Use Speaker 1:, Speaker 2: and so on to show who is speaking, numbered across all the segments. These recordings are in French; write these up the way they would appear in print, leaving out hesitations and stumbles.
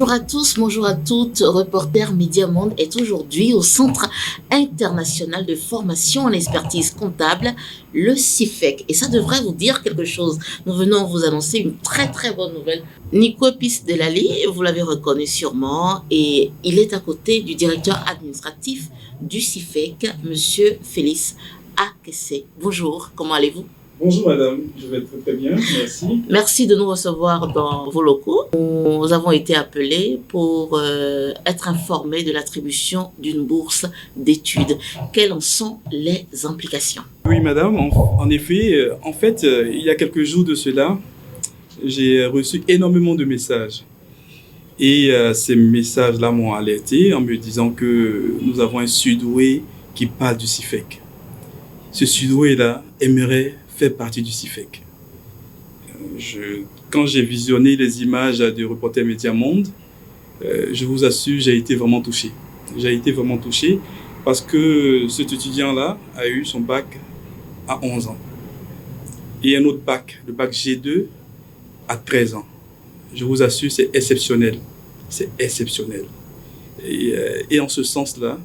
Speaker 1: Bonjour à tous, bonjour à toutes. Reporter Média Monde est aujourd'hui au Centre international de formation en expertise comptable, le CIFEC. Et ça devrait vous dire quelque chose. Nous venons vous annoncer une très très bonne nouvelle. Nico Delali, vous l'avez reconnu sûrement, et il est à côté du directeur administratif du CIFEC, Monsieur Félix Akessé. Bonjour, comment allez-vous?
Speaker 2: Bonjour madame, je vais très bien, merci.
Speaker 1: Merci de nous recevoir dans vos locaux. Nous avons été appelés pour être informés de l'attribution d'une bourse d'études. Quelles en sont les implications?
Speaker 2: Oui madame, en effet, il y a quelques jours de cela, j'ai reçu énormément de messages. Et ces messages-là m'ont alerté en me disant que nous avons un Sudoué qui parle du CIFEC. Ce Sudoué-là aimerait faire partie du CIFEC. Quand j'ai visionné les images du Reporter Média Monde, je vous assure, j'ai été vraiment touché. J'ai été vraiment touché parce que cet étudiant-là a eu son bac à 11 ans. Et un autre bac, le bac G2, à 13 ans. Je vous assure, c'est exceptionnel. C'est exceptionnel. Et en ce sens-là,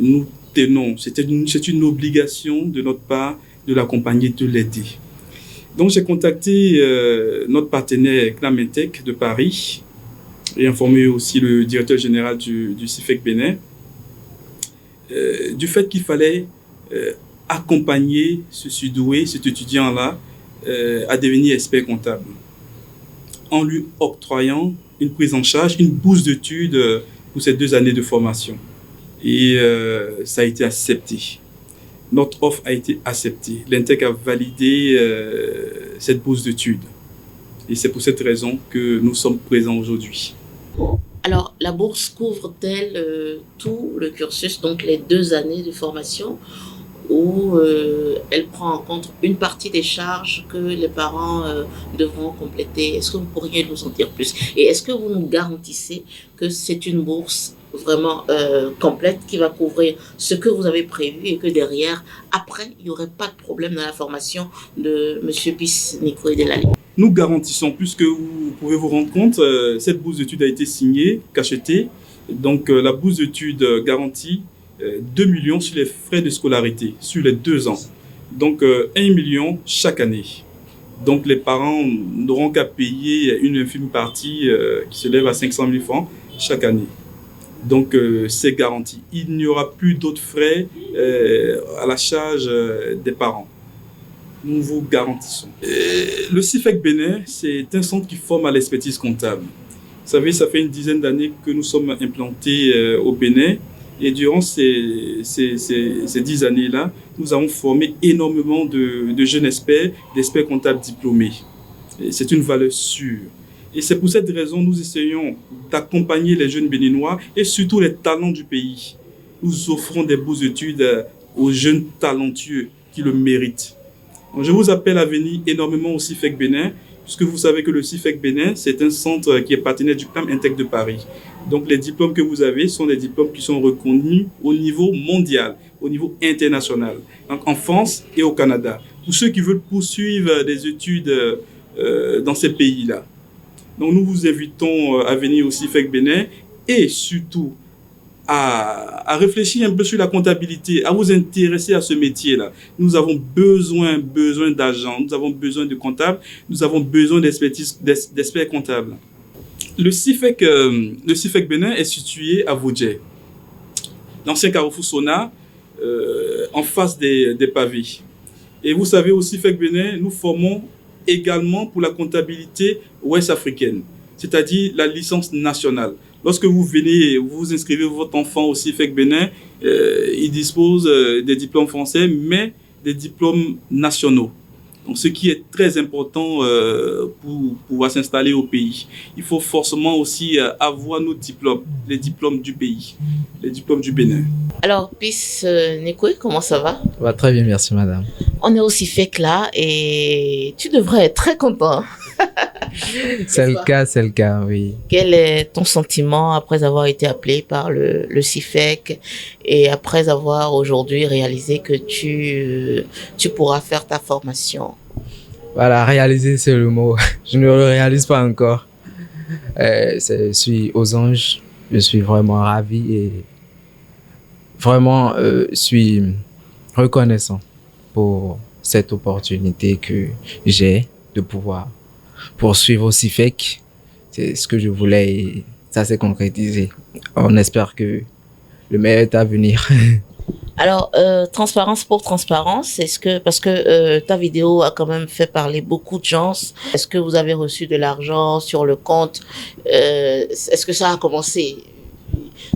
Speaker 2: nous tenons, c'est une obligation de notre part de l'accompagner, de l'aider. Donc j'ai contacté notre partenaire Clamentech de Paris et informé aussi le directeur général du CIFEC Bénin du fait qu'il fallait accompagner ce Sudoué, cet étudiant-là, à devenir expert comptable en lui octroyant une prise en charge, une bourse d'études pour ces 2 années de formation. Et ça a été accepté. Notre offre a été acceptée. L'INTEC a validé cette bourse d'études. Et c'est pour cette raison que nous sommes présents aujourd'hui.
Speaker 1: Alors, la bourse couvre-t-elle tout le cursus, donc les 2 années de formation, ou elle prend en compte une partie des charges que les parents devront compléter? Est-ce que vous pourriez nous en dire plus? Et est-ce que vous nous garantissez que c'est une bourse vraiment complète qui va couvrir ce que vous avez prévu et que derrière, après, il n'y aurait pas de problème dans la formation de M. Nico Delali?
Speaker 2: Nous garantissons, puisque vous pouvez vous rendre compte, cette bourse d'études a été signée, cachetée. Donc la bourse d'études garantit 2 millions sur les frais de scolarité, sur les 2 ans. Donc 1 million chaque année. Donc les parents n'auront qu'à payer une infime partie qui s'élève à 500 000 francs chaque année. Donc c'est garanti. Il n'y aura plus d'autres frais à la charge des parents. Nous vous garantissons. Le CIFEC Bénin, c'est un centre qui forme à l'expertise comptable. Vous savez, ça fait une dizaine d'années que nous sommes implantés au Bénin. Et durant ces 10 années-là, nous avons formé énormément de jeunes experts, d'experts comptables diplômés. C'est une valeur sûre. Et c'est pour cette raison que nous essayons d'accompagner les jeunes béninois et surtout les talents du pays. Nous offrons des bourses d'études aux jeunes talentueux qui le méritent. Donc, je vous appelle à venir énormément au CIFEC Bénin, puisque vous savez que le CIFEC Bénin, c'est un centre qui est partenaire du Clamentech de Paris. Donc les diplômes que vous avez sont des diplômes qui sont reconnus au niveau mondial, au niveau international, donc en France et au Canada. Pour ceux qui veulent poursuivre des études dans ces pays-là. Donc nous vous invitons à venir au CIFEC Bénin et surtout à réfléchir un peu sur la comptabilité, à vous intéresser à ce métier-là. Nous avons besoin d'argent, nous avons besoin de comptables, nous avons besoin d'experts comptables. Le CIFEC Bénin est situé à Vaudjay, l'ancien carrefour Sona, en face des pavés. Et vous savez, au CIFEC Bénin, nous formons également pour la comptabilité ouest-africaine, c'est-à-dire la licence nationale. Lorsque vous venez, vous inscrivez votre enfant au CIFEC Bénin, il dispose des diplômes français, mais des diplômes nationaux. Donc, ce qui est très important pour pouvoir s'installer au pays. Il faut forcément aussi avoir nos diplômes, les diplômes du pays, les diplômes du Bénin.
Speaker 1: Alors, Nico, comment ça va?
Speaker 3: Ça va très bien, merci madame.
Speaker 1: On est au CIFEC là et tu devrais être très content.
Speaker 3: C'est le cas, oui.
Speaker 1: Quel est ton sentiment après avoir été appelé par le CIFEC et après avoir aujourd'hui réalisé que tu pourras faire ta formation?
Speaker 3: Voilà, réaliser c'est le mot. Je ne le réalise pas encore. Je suis aux anges. Je suis vraiment ravi et vraiment suis reconnaissant pour cette opportunité que j'ai de pouvoir poursuivre au CIFEC. C'est ce que je voulais et ça s'est concrétisé. On espère que le meilleur est à venir.
Speaker 1: Alors, transparence pour transparence, parce que ta vidéo a quand même fait parler beaucoup de gens, est-ce que vous avez reçu de l'argent sur le compte? Est-ce que ça a commencé?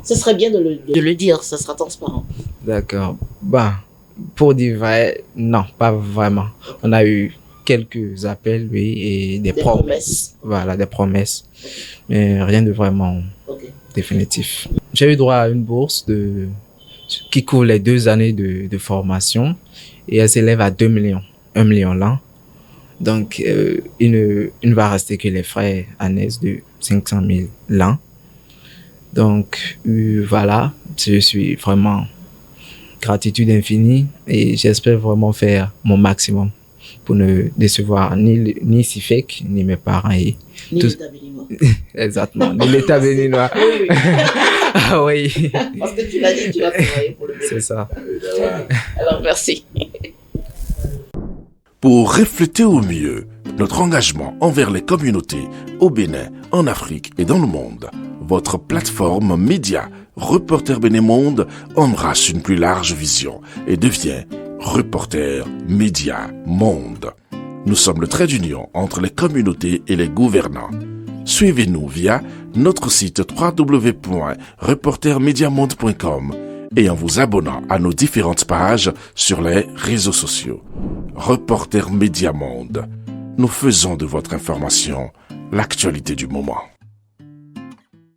Speaker 1: Ce serait bien de le dire, ça sera transparent.
Speaker 3: D'accord. Pour dire vrai, non, pas vraiment. On a eu quelques appels, oui, et des promesses. Voilà, des promesses. Mais rien de vraiment définitif. J'ai eu droit à une bourse qui couvre les 2 années de formation et elle s'élève à 2 millions, 1 million l'an. Donc, il ne va rester que les frais annexes de 500 000 l'an. Donc, voilà, je suis vraiment gratitude infinie et j'espère vraiment faire mon maximum pour ne décevoir ni CIFEC, ni mes parents.
Speaker 1: Ni l'État béninois.
Speaker 3: Exactement, ni l'État béninois.
Speaker 1: Oui.
Speaker 3: Ah oui.
Speaker 1: Parce que tu l'as dit, tu vas travailler pour le Bénin.
Speaker 3: C'est ça.
Speaker 1: Alors, merci.
Speaker 4: Pour refléter au mieux notre engagement envers les communautés au Bénin, en Afrique et dans le monde, votre plateforme média Reporter Bénin Monde embrasse une plus large vision et devient Reporter Média Monde. Nous sommes le trait d'union entre les communautés et les gouvernants. Suivez-nous via notre site www.reportermediamonde.com et en vous abonnant à nos différentes pages sur les réseaux sociaux. Reporter Média Monde. Nous faisons de votre information l'actualité du moment.